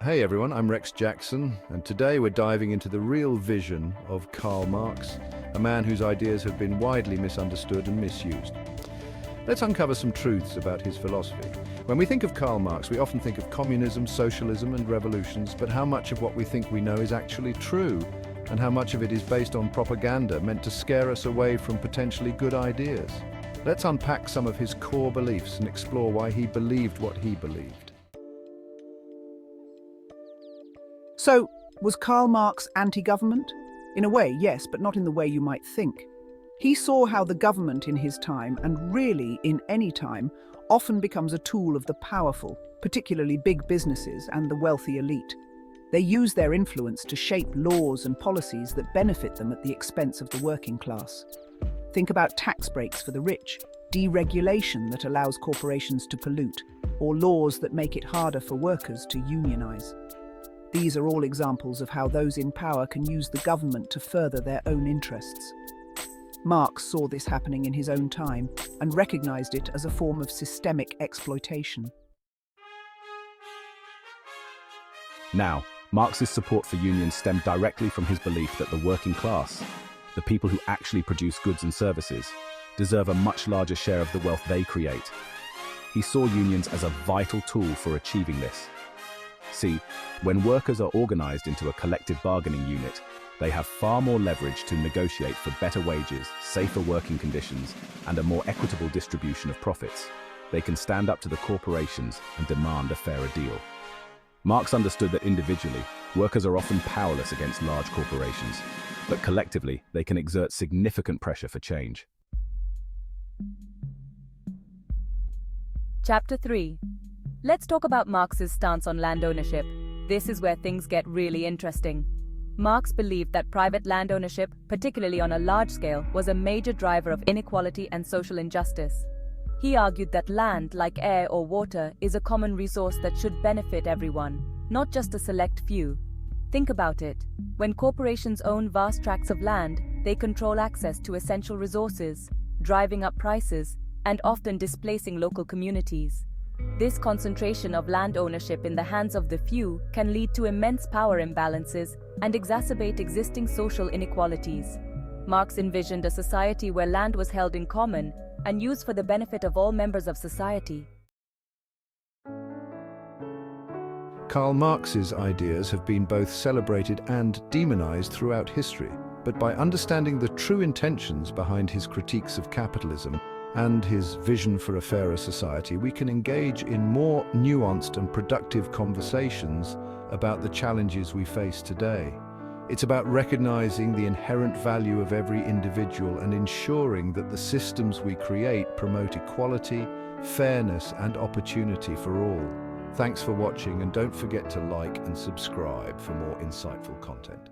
Hey everyone, I'm Rex Jackson, and today we're diving into the real vision of Karl Marx, a man whose ideas have been widely misunderstood and misused. Let's uncover some truths about his philosophy. When we think of Karl Marx, we often think of communism, socialism, and revolutions, but how much of what we think we know is actually true, and how much of it is based on propaganda meant to scare us away from potentially good ideas? Let's unpack some of his core beliefs and explore why he believed what he believed. So, was Karl Marx anti-government? In a way, yes, but not in the way you might think. He saw how the government in his time, and really in any time, often becomes a tool of the powerful, particularly big businesses and the wealthy elite. They use their influence to shape laws and policies that benefit them at the expense of the working class. Think about tax breaks for the rich, deregulation that allows corporations to pollute, or laws that make it harder for workers to unionize. These are all examples of how those in power can use the government to further their own interests. Marx saw this happening in his own time and recognized it as a form of systemic exploitation. Now, Marx's support for unions stemmed directly from his belief that the working class, the people who actually produce goods and services, deserve a much larger share of the wealth they create. He saw unions as a vital tool for achieving this. See, when workers are organized into a collective bargaining unit, they have far more leverage to negotiate for better wages, safer working conditions, and a more equitable distribution of profits. They can stand up to the corporations and demand a fairer deal. Marx understood that individually, workers are often powerless against large corporations, but collectively, they can exert significant pressure for change. Chapter 3. Let's talk about Marx's stance on land ownership. This is where things get really interesting. Marx believed that private land ownership, particularly on a large scale, was a major driver of inequality and social injustice. He argued that land, like air or water, is a common resource that should benefit everyone, not just a select few. Think about it. When corporations own vast tracts of land, they control access to essential resources, driving up prices, and often displacing local communities. This concentration of land ownership in the hands of the few can lead to immense power imbalances and exacerbate existing social inequalities. Marx envisioned a society where land was held in common and used for the benefit of all members of society. Karl Marx's ideas have been both celebrated and demonized throughout history, but by understanding the true intentions behind his critiques of capitalism and his vision for a fairer society, we can engage in more nuanced and productive conversations about the challenges we face today. It's about recognizing the inherent value of every individual and ensuring that the systems we create promote equality, fairness, and opportunity for all. Thanks for watching, and don't forget to like and subscribe for more insightful content.